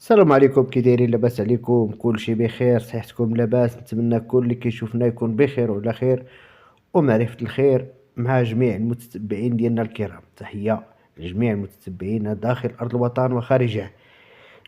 السلام عليكم، كي دايرين؟ لاباس عليكم؟ كلشي بخير؟ صحتكم لاباس؟ نتمنى كل اللي كيشوفنا يكون بخير وعلى خير ومعرفة الخير مع جميع المتتبعين ديالنا الكرام. تحية لجميع المتتبعين داخل أرض الوطن وخارجه.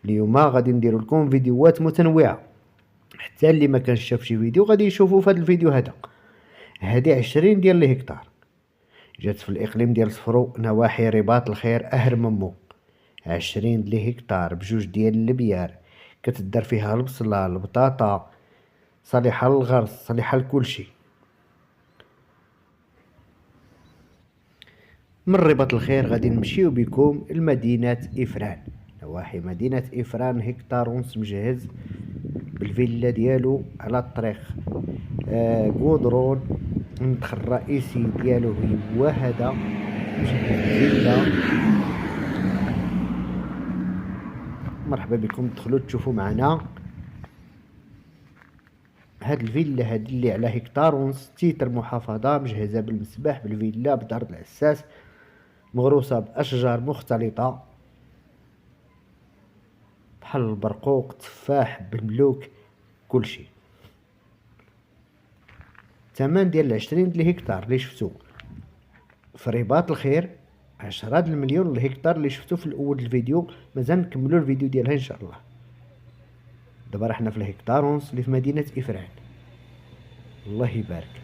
اليوم غادي نديرو لكم فيديوهات متنوعة، حتى اللي ما كانش شاف شي فيديو غادي يشوفوا في هذا الفيديو هذا. هذه 20 ديال الهكتار، جات في الإقليم ديال صفرو نواحي رباط الخير أهر ممو. 20 هكتار بجوج ديال البيار، كتدار فيها البصلة، البطاطا، صالحة للغرس، صالحة لكلشي. من رباط الخير غادي نمشيو بكم لمدينة إفران. نواحي مدينة إفران هكتار ونص مجهز بالفيلا ديالو على الطريق غودرون. المدخل الرئيسي ديالو هو هذا، فيلا. مرحبا بكم، دخلوا تشوفوا معنا هاد الفيلا هادي اللي على هكتار ونص، تيتر محافظة، مجهزة بالمسبح، بالفيلا، بدار العساس، مغروسة بأشجار مختلطة بحال البرقوق، تفاح، بالملوك، كلشي. الثمن ديال 20 هكتار اللي شفتو في رباط الخير 10 المليون الهكتار اللي شفتو في الاول الفيديو. مازال نكملو الفيديو ديالها ان شاء الله. دابا رحنا في الهكتار ونص اللي في مدينة إفران. الله يبارك.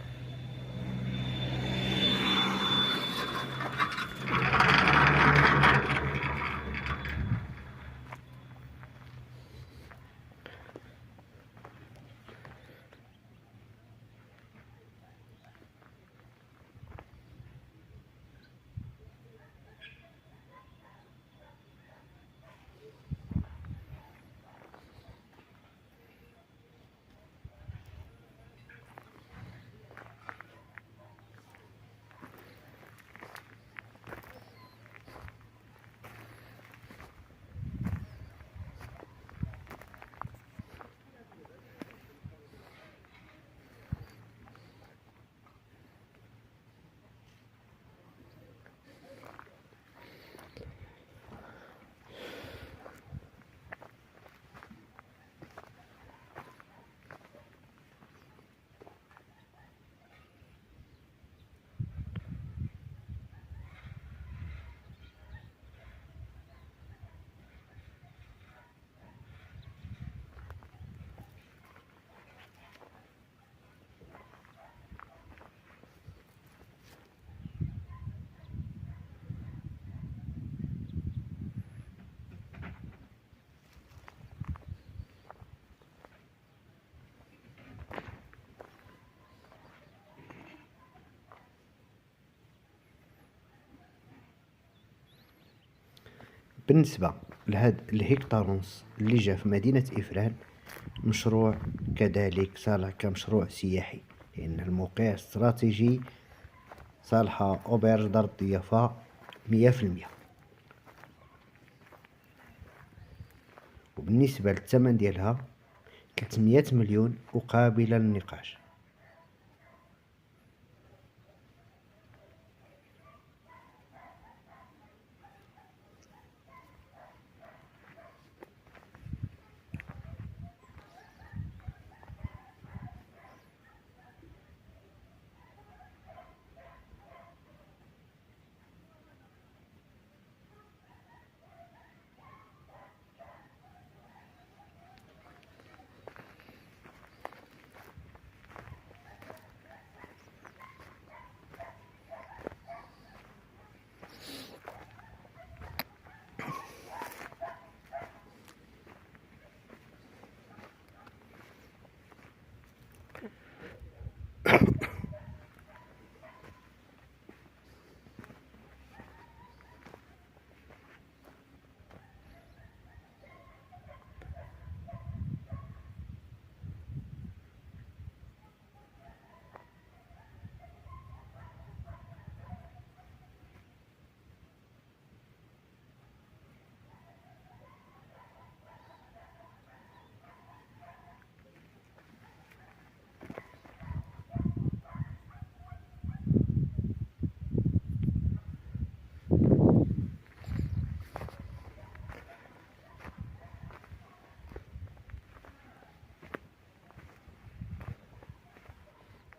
بالنسبة لهاد الهكتار ونص اللي جا في مدينة إفران، مشروع كذلك صالح كمشروع سياحي، لأن الموقع استراتيجي، صالحة أوبرج دار الضيافة 100%. وبالنسبة للثمن ديالها 300 مليون وقابلة للنقاش.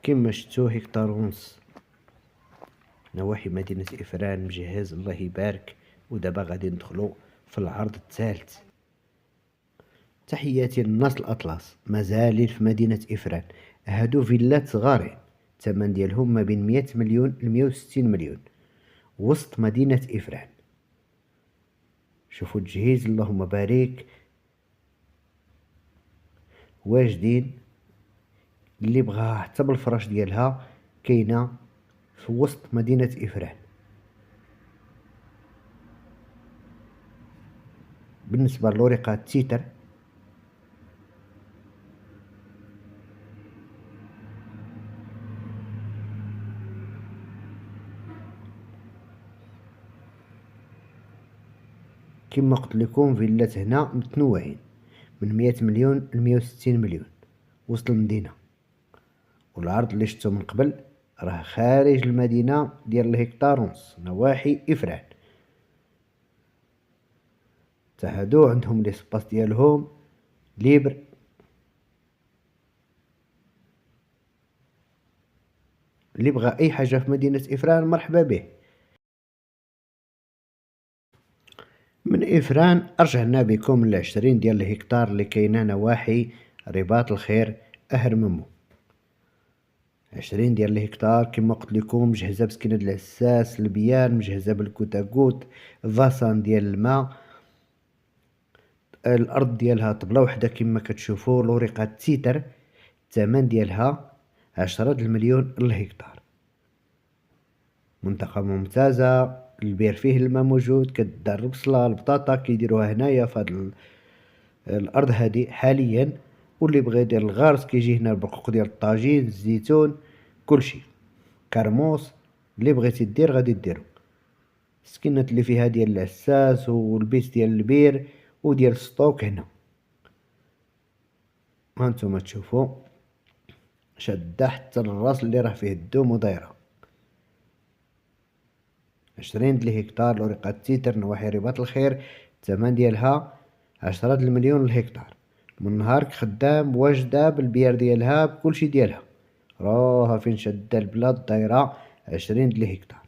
كما شتو هكتار ونص نواحي مدينة إفران مجهز الله يبارك. ودابا غادي ندخلو في العرض الثالث. تحياتي للناس الأطلس مازالين في مدينة إفران. هادو فيلات صغارين الثمن ديالهم ما بين 100 مليون ل 160 مليون وسط مدينة إفران. شوفوا التجهيز اللهم بارك واجدين. اللي بغاها حتى بالفراش ديالها كاينه في وسط مدينة إفران. بالنسبة لورقة التيتر كما قلت لكم فيلات هنا متنوعين من 100 مليون ل 160 مليون وسط المدينة. والعرض اللي شفتو من قبل راه خارج المدينة ديال الهكتار ونص نواحي إفران. هادو عندهم لي سباس ديالهم ليبر. اللي بغى اي حاجة في مدينة إفران مرحبا به. من إفران رجعنا بكم ل20 ديال الهكتار اللي كاينة نواحي رباط الخير أهرممو. 20 ديال الهكتار كما قلت لكم مجهزة بسكينة العساس البيان، مجهزة بالكوتاكوت، فاسان ديال الماء. الأرض ديالها طبلة وحدة كما كتشوفوا. لورقة تيتر الثمن ديالها 10 المليون الهكتار. منطقة ممتازة، البير فيه الماء موجود، كتدار البصلة البطاطا كيديروها هنايا في هاد الأرض هادي حاليا. واللي بغى يدير الغرس كيجي هنا البقوق ديال الطاجين الزيتون كلشي كرموس. اللي بغيتي دير غادي ديرو. السكنات اللي فيها ديال العساس والبيت ديال البير وديال السطوك هنا هانتوما تشوفوا شادة حتى الراس اللي راه فيه الدوم ودايره. 20 د الهكتار لورقة تيتر نواحي رباط الخير. الثمن ديالها 10 المليون الهكتار. من نهارك خدام واجدة بالبيار ديالها بكلشي ديالها. راها فين شادة البلاد دايرة 20 د الهكتار.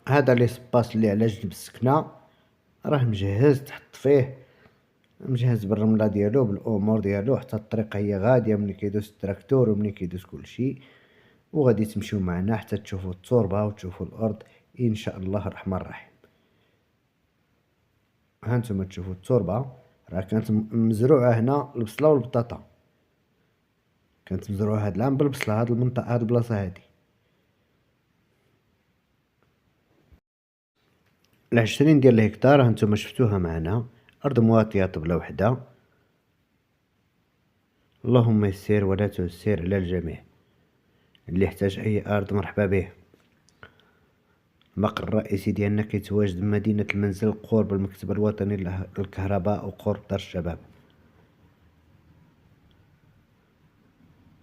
هذا ليسباس اللي على جنب السكنة راه مجهز تحط فيه، مجهز بالرملة ديالو بالأمور ديالو. حتى الطريقة هي غادية ملي كيدوز التراكتور وملي كيدوز كلشي. وغادي تمشيو معنا حتى تشوفوا التربة وتشوفوا الأرض إن شاء الله الرحمن الرحيم. هانتوما تشوفوا التربة راه كانت مزروعة هنا البصلة والبطاطا. كانت مزروعة هاد العام بالبصلة. هاد المنطقة هاد البلاصة هادي 20 ديال الهكتار هانتوما شفتوها معنا. أرض مواطية طبلة وحدة. اللهم يسير ولا تعسير على الجميع. اللي يحتاج أي أرض مرحبا به. المقر الرئيسي ديالنا كيتواجد بمدينة المنزل قرب المكتب الوطني للكهرباء وقرب دار الشباب.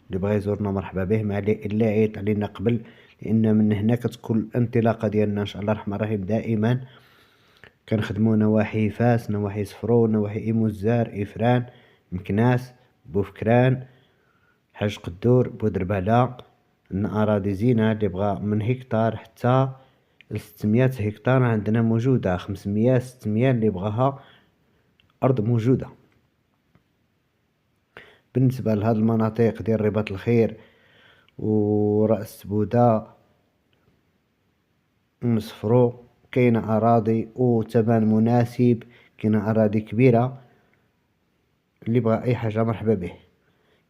اللي بغى يزورنا مرحبا به. ما عليه الا يعيط علينا قبل، لان من هنا كتكون الانطلاقه ديالنا ان شاء الله الرحمن الرحيم. دائما كنخدموا نواحي فاس، نواحي صفرو، نواحي ايموزار، افران، مكناس، بوفكران، حاج قدور، بودربالة. عندنا اراضي زينه اللي بغى من هكتار حتى 600 هكتار عندنا موجوده. 500 600 اللي بغاها ارض موجوده. بالنسبة لهاد المناطق ديال رباط الخير ورأس بودا ومسفرو كاينة أراضي وثمن مناسب. كاينة أراضي كبيرة. اللي بغى أي حاجة مرحبا به.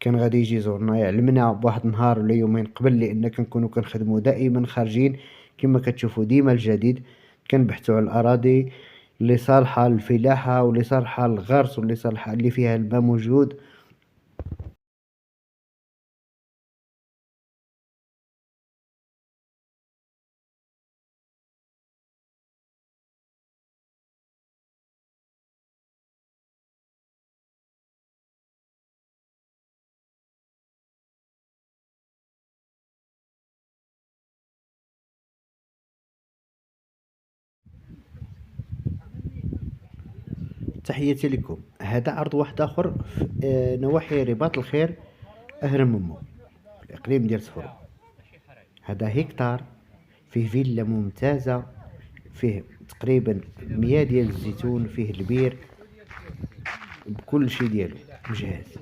كان غادي يجي يزورنا يعلمنا بواحد نهار ولا يومين قبل، لأن كنكونو كنخدمو دائما خارجين كما كتشوفو ديما الجديد. كنبحثو على الأراضي اللي صالحة للفلاحة واللي صالحة للغرس واللي صالحة اللي فيها الماء موجود. تحياتي لكم. هذا عرض واحد اخر في نواحي رباط الخير أهرممو في الإقليم ديال صفرو. هذا هكتار فيه فيلا ممتازة، فيه تقريبا 100 ديال الزيتون، فيه البير بكل شيء ديالو مجهز.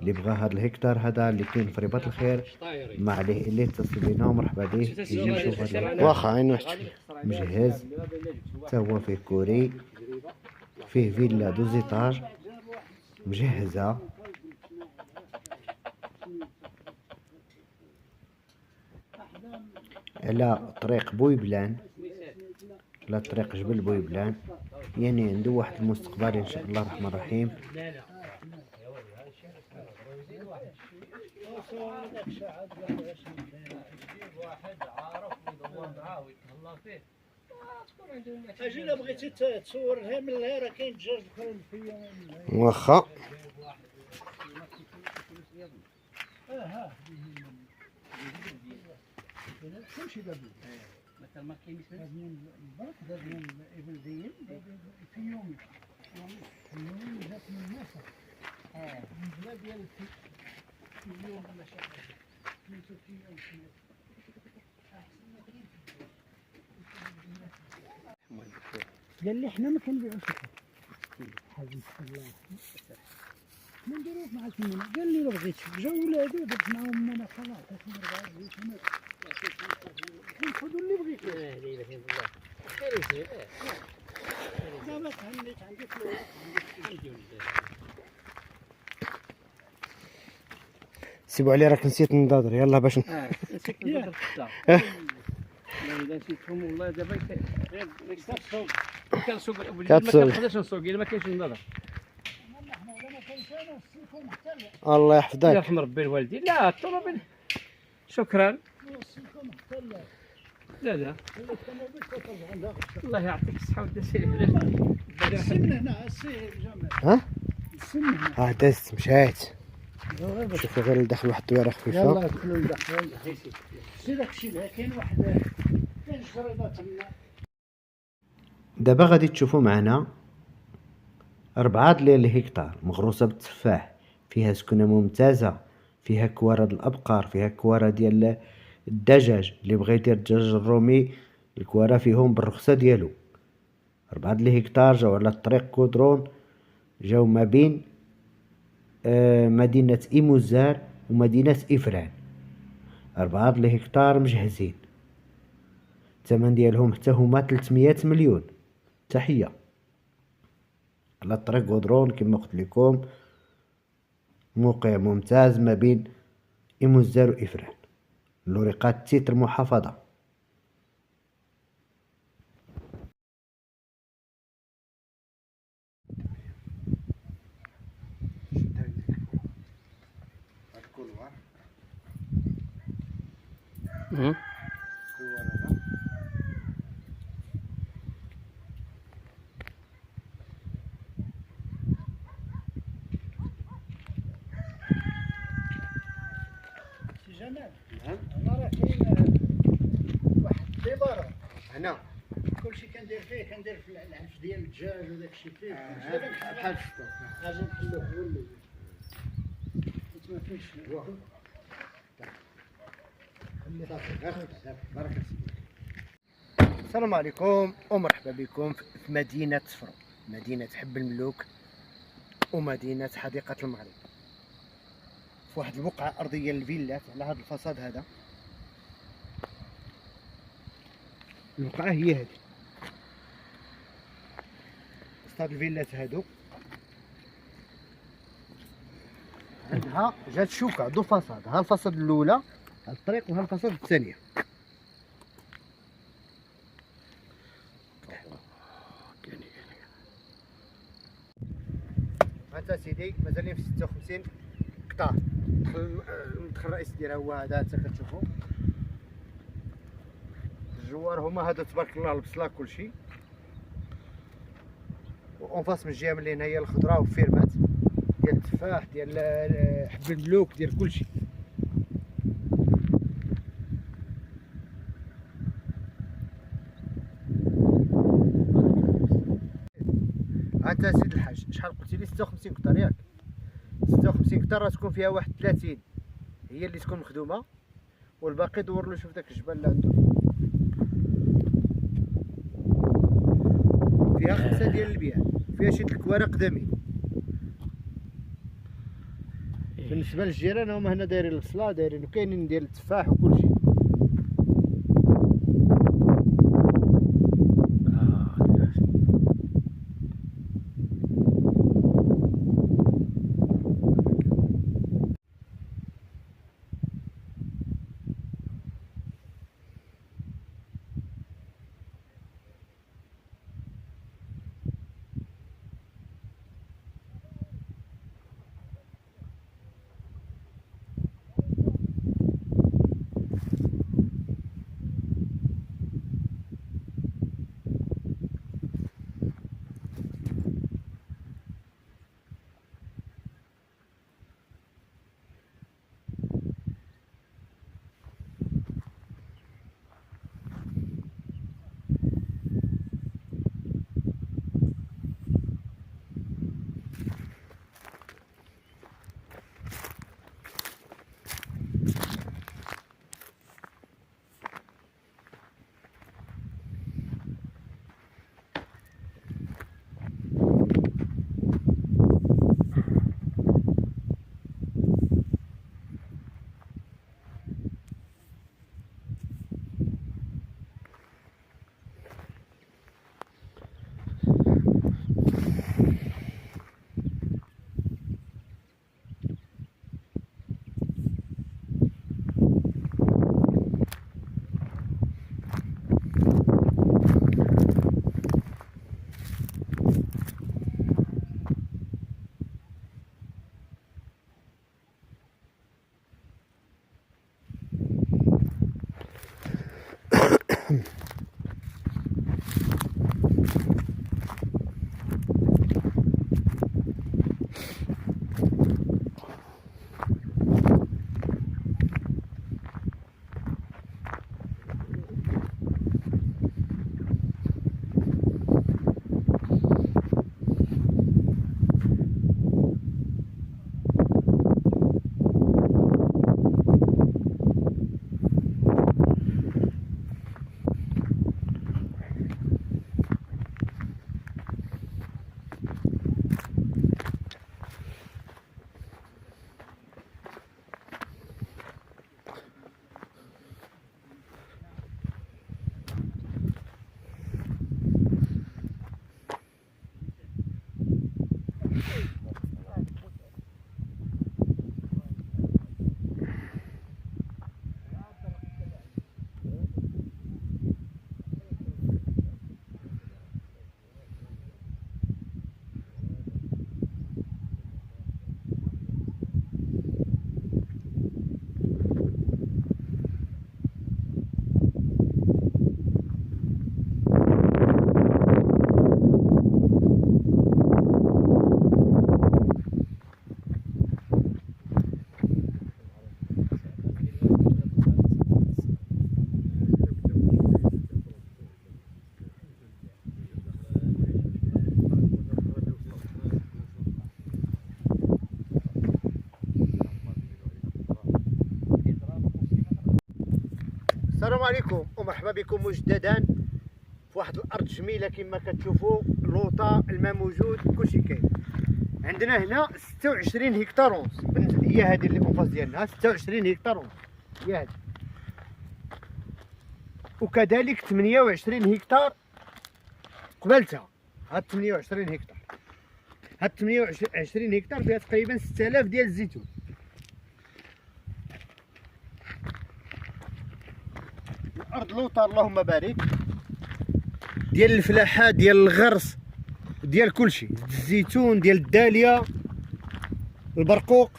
اللي بغى هذا الهكتار هذا اللي كاين في رباط الخير ما عليه الا يتصل بينا ومرحبا به يجي يشوف هذا الهكتار. واخا عين واحد مجهز، حتى هو فيه كوري، فيه فيلا دوزيتاج مجهزة. على طريق بويبلان، على طريق جبل بويبلان، يعني عنده واحد المستقبل ان شاء الله الرحمن الرحيم. اجي بغيتي تصورها من الها راه كاين دجاج اخرين فيا واخا ها كلشي دابا مثلا ما كاينش البرك دابا الابل ديال في يومي جات من الناس من بلاد ديال في يوم ولا شي حاجه في يوم قال لي حنا ما كنبيعوش حاجه الله ما نديروش مع شنو. قال لي لو بغيت جا ولادو درت معاهم انا خلاص عطيتهم 4 زيتونات خذوا اللي بغيتو. لا اله الا الله خير وزيد. دابا تهنيت عندي فلوس عندي ولاد. سيبوا علي راك نسيت النضاضر يلا باش نسيت النضاضر حتى الا نسيتهم والله دابا كنسوق ما كنقدرش نسوق الا ما كاينش النضاضر. الله يحفظك يرحم ربي الوالدين. لا الطوموبيل شكرا. لا الله يعطيك الصحة وداسي السن هنا السير جمال. ها السن هنا دازت مشات. شوفوا غير داخل واحد الدويره خفيفه. يلاه كلوا داخل سي داكشي اللي كاين واحد كاين شريطه تما. دابا غادي تشوفوا معنا 4 ديال الهكتار مغروسة بالتفاح، فيها سكنة ممتازة، فيها كوارة د الأبقار، فيها كوارة ديال الدجاج. اللي بغى يدير الدجاج الرومي الكوارة فيهم بالرخصة ديالو. 4 ديال الهكتار جاو على الطريق كودرون، جاو ما بين مدينة إيموزار ومدينة إفران. 4 ديال الهكتار مجهزين، الثمن ديالهم حتى هما 300 مليون. تحية. على الطريق غودرون كما قلت لكم، موقع ممتاز ما بين إيموزار وإفران. لوريقات تيتر محافظة. جمال نعم. انا راه كاين واحد الديبارة هنا كلشي كندير فيه، كندير في العنف ديال الدجاج وداك الشيء فيه بحال شفتو. غادي نحلوه هو اللي حيت ما فيهش بارك الله. السلام عليكم ومرحبا بكم في مدينة صفرو، مدينة حب الملوك ومدينة حديقة المغرب. في واحد البقعة أرضية للفيلات على هذا الفصاد هذا. البقعة هي هذه، وسط الفيلات هادو عندها جات شوكة دو فصاد. ها الفصاد الأولى على الطريق وها الفصاد الثانية. هانت سيدي مازالين في 56 قطار. المدخل الرئيسي ديالها هو هذا حتى كتشوفوا. الجوار هما هادو تبارك الله البصله كلشي. وانفاس من الجهه من اللي هنا هي الخضره والفيرمات ديال التفاح ديال حب الملوك ديال كلشي. انت سيد الحاج شحال قلتي لي 56 قطار ياك؟ 56 هكتار تكون فيها واحد 30 هي اللي تكون مخدومه، والباقي دور له شوف داك الجبل اللي عنده. فيها 5 ديال البيع، فيها شي الكوارع قدامين. بالنسبه للجيران هما هنا دايرين البصله، دايرين وكاينين ديال التفاح وكلشي. السلام عليكم ومرحبا بكم مجددا في واحد الارض جميله كما كتشوفوا. اللوطه، الماء موجود، كلشي كاين. عندنا هنا 26 هكتار ونص، هي هذه اللي اونفاس ديالنا 26 هكتار ونص هي هذه، وكذلك 28 هكتار قبلتها. هاد 28 هكتار، هاد 28 هكتار فيها تقريبا 6000 ديال الزيتون. الارض لوطه اللهم بارك، ديال الفلاحه، ديال الغرس، ديال كلشي، الزيتون، ديال الداليه، البرقوق،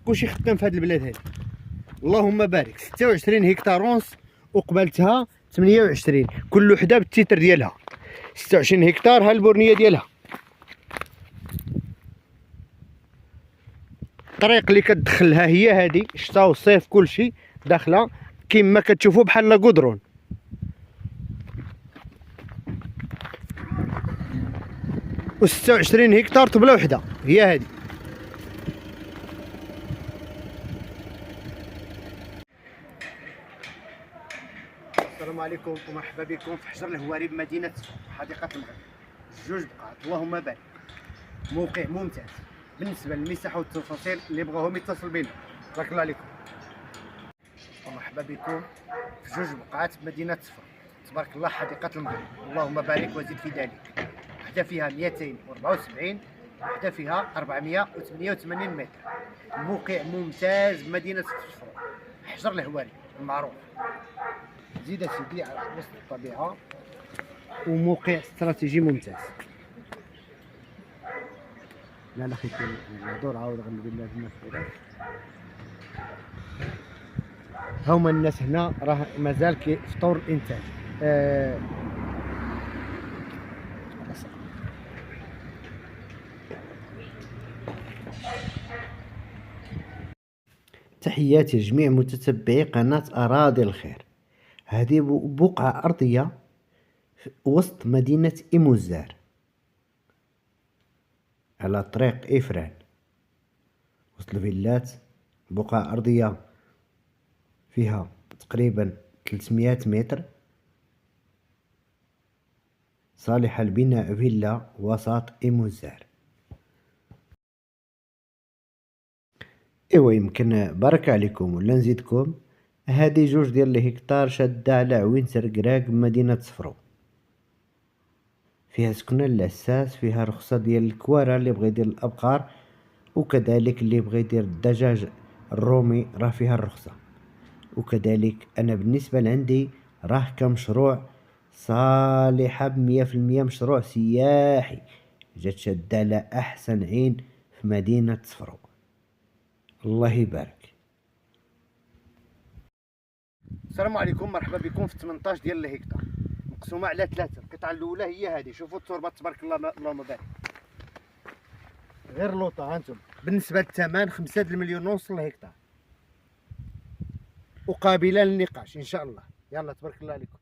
كلشي خدام في هاد البلاد هادي اللهم بارك. 26 هكتار ونص وقبلتها 28، كل وحده بالتيتر ديالها. 26 هكتار ها البورنيه ديالها. الطريق اللي كتدخلها هي هادي، الشتا والصيف كلشي داخله كما كتشوفوا بحال لا قدرون. و 26 هكتار طبله وحده هي هادي. بكم ومرحبا بكم في حجر الهواري بمدينة حديقة المغرب. 2 بقعات اللهم بارك. موقع ممتاز بالنسبة للمساحة والتفاصيل، اللي بغاهم يتصل بينا. بارك الله عليكم. ومرحبا بكم في 2 بقعات بمدينة صفر. تبارك الله حديقة المغرب، اللهم بارك وزد في ذلك. وحدة فيها 274، وحدة فيها 488 متر. موقع ممتاز بمدينة صفر، حجر الهواري المعروف. زيد سيدي على وسط الطبيعة، وموقع استراتيجي ممتاز. لا خيت الهضور عاود غنبين الناس هما الناس هنا راه مازال في طور الانتاج. تحياتي لجميع متتبعي قناة أراضي الخير. هذه بقعة أرضية في وسط مدينة إيموزار على طريق إفران، وسط الفيلات. بقعة أرضية فيها تقريبا 300 متر، صالحة لبناء فيلا وسط إيموزار. ايوا يمكن بارك عليكم ولا نزيدكم، هذه 2 ديال الهكتار شادة على عوين سرقراق بمدينة صفرو، فيها سكنة العساس، فيها رخصة ديال الكوارع اللي بغى يدير الأبقار، وكذلك اللي بغى يدير الدجاج الرومي راه فيها الرخصة. وكذلك أنا بالنسبة لعندي راه كمشروع صالحة ب100%، مشروع سياحي جات شادة على أحسن عين في مدينة صفرو. الله يبارك. السلام عليكم، مرحبا بكم في 18 ديال الهكتار مقسومة على 3. القطعة الأولى هي هذه، شوفوا التربة تبارك الله اللهم بارك. غير لوطة هانتم. بالنسبة للثمن 5 مليون ونص الهكتار، وقابلة للنقاش إن شاء الله. يلا تبارك الله عليكم.